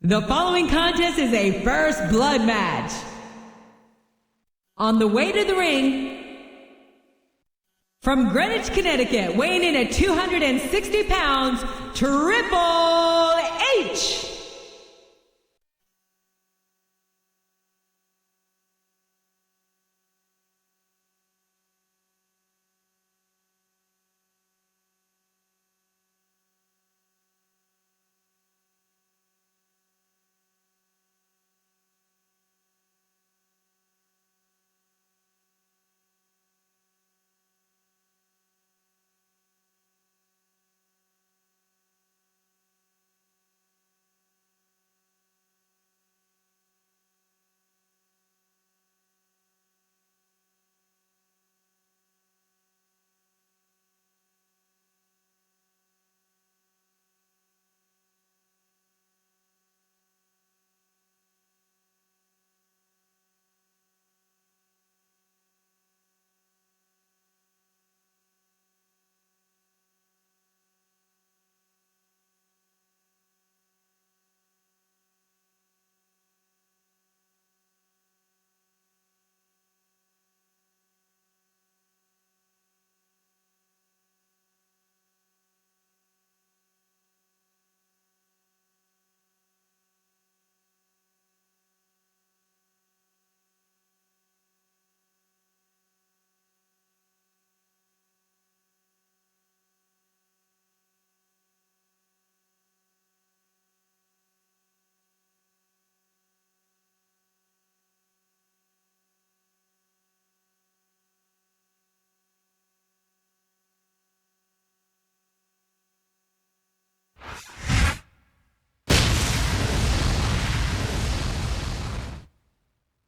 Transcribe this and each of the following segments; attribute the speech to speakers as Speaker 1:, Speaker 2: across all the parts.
Speaker 1: The following contest is a first blood match. On the way to the ring, from Greenwich, Connecticut, weighing in at 260 pounds, Triple H.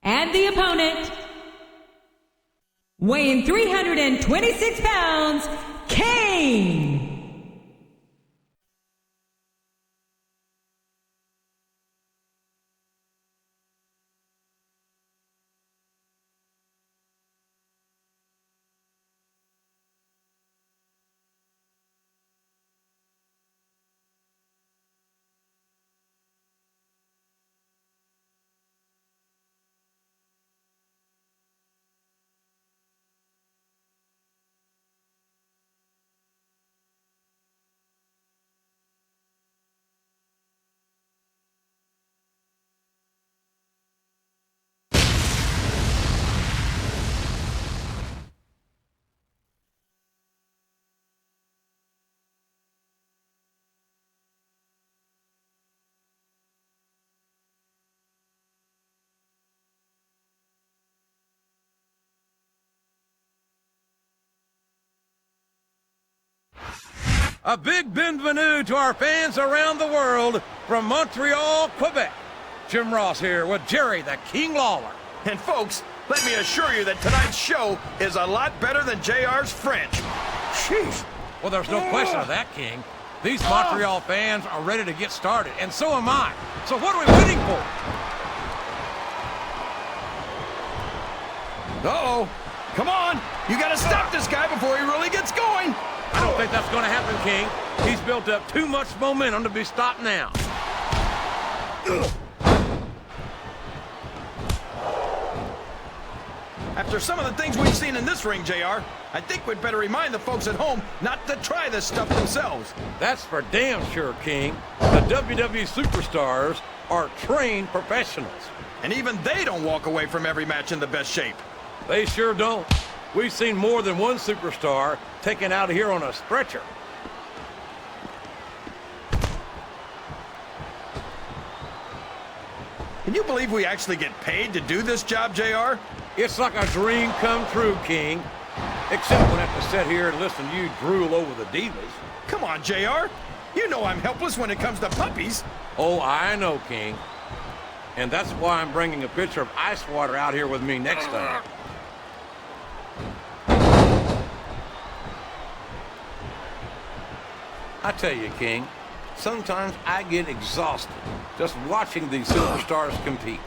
Speaker 1: And the opponent, weighing 326 pounds, Kane.
Speaker 2: A big bienvenue to our fans around the world from Montreal, Quebec. Jim Ross here with Jerry the King Lawler.
Speaker 3: And folks, let me assure you that tonight's show is a lot better than JR's French. Sheesh.
Speaker 2: Well, there's no question of that, King. These Montreal fans are ready to get started, and so am I. So what are we waiting for?
Speaker 3: Uh-oh. Come on. You got to stop this guy before he really gets going.
Speaker 2: I don't think that's going to happen, King. He's built up too much momentum to be stopped now.
Speaker 3: After some of the things we've seen in this ring, JR, I think we'd better remind the folks at home not to try this stuff themselves.
Speaker 2: That's for damn sure, King. The WWE superstars are trained professionals.
Speaker 3: And even they don't walk away from every match in the best shape.
Speaker 2: They sure don't. We've seen more than one superstar taken out of here on a stretcher.
Speaker 3: Can you believe we actually get paid to do this job, JR?
Speaker 2: It's like a dream come true, King. Except when I have to sit here and listen to you drool over the divas.
Speaker 3: Come on, JR. You know I'm helpless when it comes to puppies.
Speaker 2: Oh, I know, King. And that's why I'm bringing a pitcher of ice water out here with me next time. I tell you, King, sometimes I get exhausted just watching these superstars compete.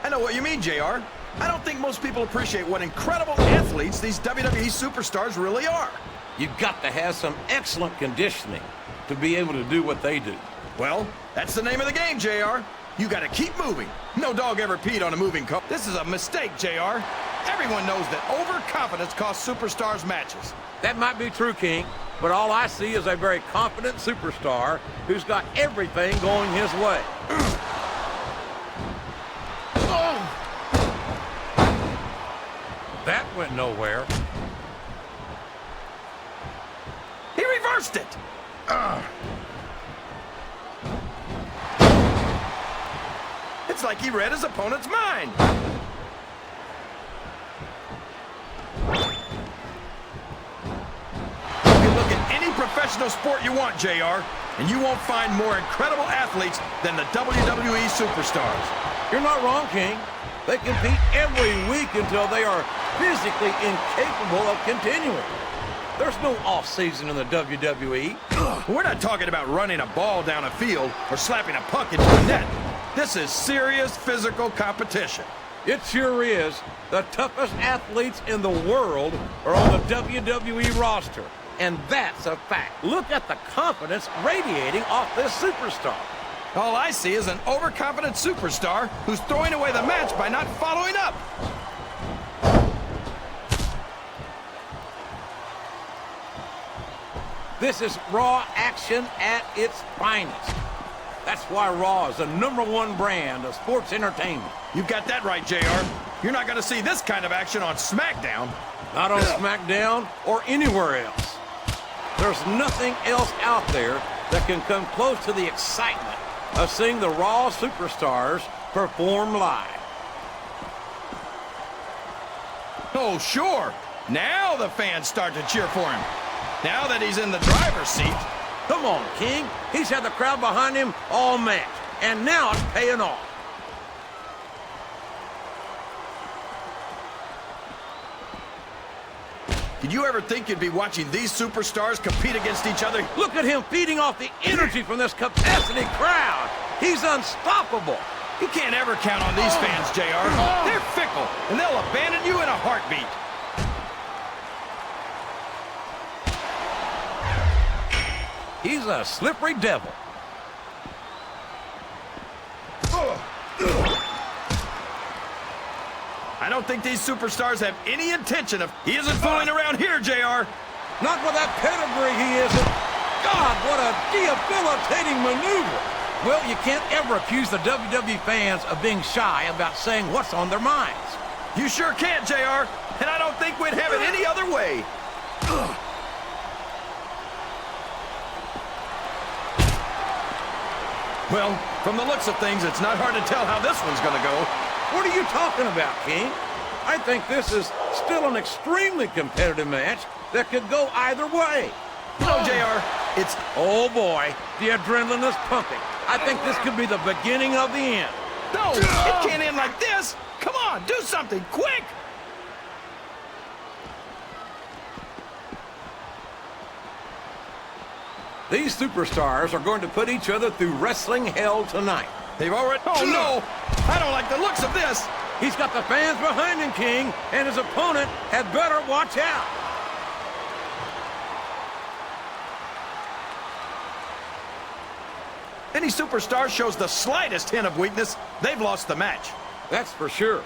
Speaker 3: I know what you mean, JR. I don't think most people appreciate what incredible athletes these WWE superstars really are.
Speaker 2: You've got to have some excellent conditioning to be able to do what they do.
Speaker 3: Well, that's the name of the game, JR. You gotta keep moving. No dog ever peed on a moving car. This is a mistake, JR. Everyone knows that overconfidence costs superstars matches.
Speaker 2: That might be true, King, but all I see is a very confident superstar who's got everything going his way. That went nowhere.
Speaker 3: He reversed it. It's like he read his opponent's mind. You can look at any professional sport you want, JR, and you won't find more incredible athletes than the WWE superstars.
Speaker 2: You're not wrong, King. They compete every week until they are physically incapable of continuing. There's no off-season in the WWE.
Speaker 3: We're not talking about running a ball down a field or slapping a puck into a net. This is serious physical competition.
Speaker 2: It sure is. The toughest athletes in the world are on the WWE roster. And that's a fact. Look at the confidence radiating off this superstar.
Speaker 3: All I see is an overconfident superstar who's throwing away the match by not following up.
Speaker 2: This is Raw action at its finest. That's why Raw is the #1 brand of sports entertainment.
Speaker 3: You've got that right, JR. You're not going to see this kind of action on Smackdown.
Speaker 2: Not on Smackdown or anywhere else. There's nothing else out there that can come close to the excitement of seeing the Raw superstars perform live.
Speaker 3: Oh, sure. Now the fans start to cheer for him. Now that he's in the driver's seat.
Speaker 2: Come on, King. He's had the crowd behind him all match, and now it's paying off.
Speaker 3: Did you ever think you'd be watching these superstars compete against each other?
Speaker 2: Look at him feeding off the energy from this capacity crowd. He's unstoppable.
Speaker 3: You can't ever count on these fans, JR. They're fickle, and they'll abandon you in a heartbeat.
Speaker 2: He's a slippery devil.
Speaker 3: I don't think these superstars have any intention of... He isn't fooling around here, JR.
Speaker 2: Not with that pedigree, he isn't. God, what a debilitating maneuver. Well, you can't ever accuse the WWE fans of being shy about saying what's on their minds.
Speaker 3: You sure can't, JR. And I don't think we'd have it any other way. Well, from the looks of things, it's not hard to tell how this one's going to go.
Speaker 2: What are you talking about, King? I think this is still an extremely competitive match that could go either way.
Speaker 3: No, JR, it's...
Speaker 2: Oh, boy, the adrenaline is pumping. I think this could be the beginning of the end.
Speaker 3: No, it can't end like this. Come on, do something, quick!
Speaker 2: These superstars are going to put each other through wrestling hell tonight.
Speaker 3: They've already... Oh, no! I don't like the looks of this!
Speaker 2: He's got the fans behind him, King, and his opponent had better watch out.
Speaker 3: Any superstar shows the slightest hint of weakness, they've lost the match.
Speaker 2: That's for sure.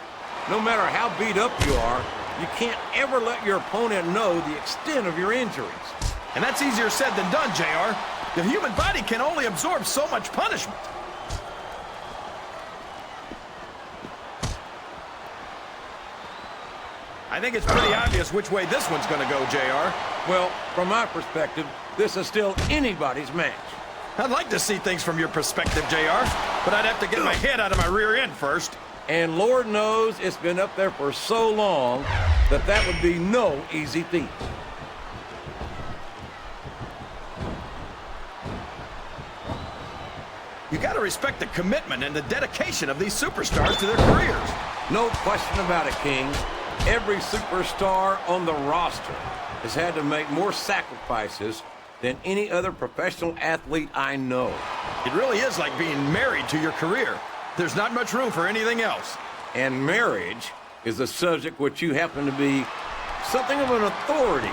Speaker 2: No matter how beat up you are, you can't ever let your opponent know the extent of your injuries.
Speaker 3: And that's easier said than done, JR. The human body can only absorb so much punishment. I think it's pretty obvious which way this one's going to go, JR.
Speaker 2: Well, from my perspective, this is still anybody's match.
Speaker 3: I'd like to see things from your perspective, JR, but I'd have to get my head out of my rear end first.
Speaker 2: And Lord knows it's been up there for so long that that would be no easy feat.
Speaker 3: You got to respect the commitment and the dedication of these superstars to their careers.
Speaker 2: No question about it, King. Every superstar on the roster has had to make more sacrifices than any other professional athlete I know.
Speaker 3: It really is like being married to your career. There's not much room for anything else.
Speaker 2: And marriage is a subject which you happen to be something of an authority.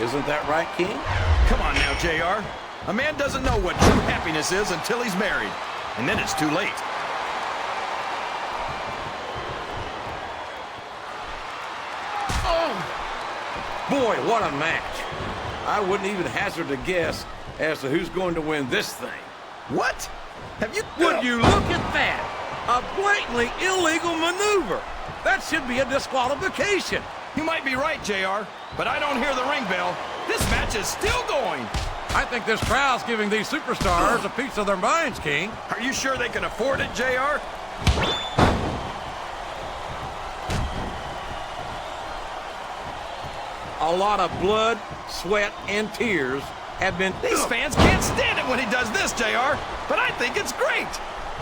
Speaker 2: Isn't that right, King?
Speaker 3: Come on now, JR. A man doesn't know what true happiness is until he's married. And then it's too late.
Speaker 2: Boy, what a match. I wouldn't even hazard a guess as to who's going to win this thing.
Speaker 3: What? Have you...
Speaker 2: Would you look at that? A blatantly illegal maneuver. That should be a disqualification.
Speaker 3: You might be right, JR, but I don't hear the ring bell. This match is still going.
Speaker 2: I think this crowd's giving these superstars a piece of their minds, King.
Speaker 3: Are you sure they can afford it, JR?
Speaker 2: A lot of blood, sweat, and tears have been...
Speaker 3: These fans can't stand it when he does this, JR, but I think it's great.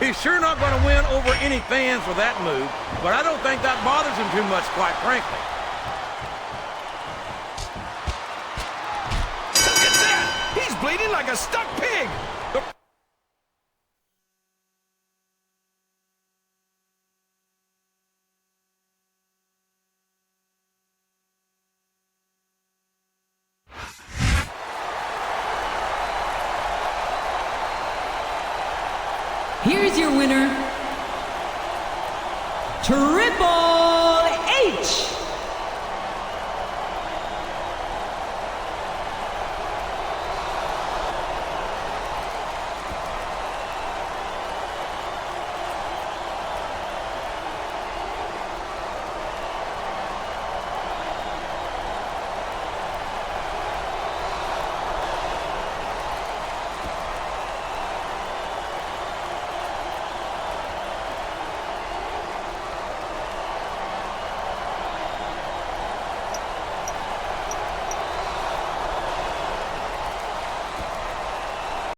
Speaker 2: He's sure not going to win over any fans with that move, but I don't think that bothers him too much, quite frankly.
Speaker 3: Look at that! He's bleeding like a stuck pig!
Speaker 1: Here's your winner, Triple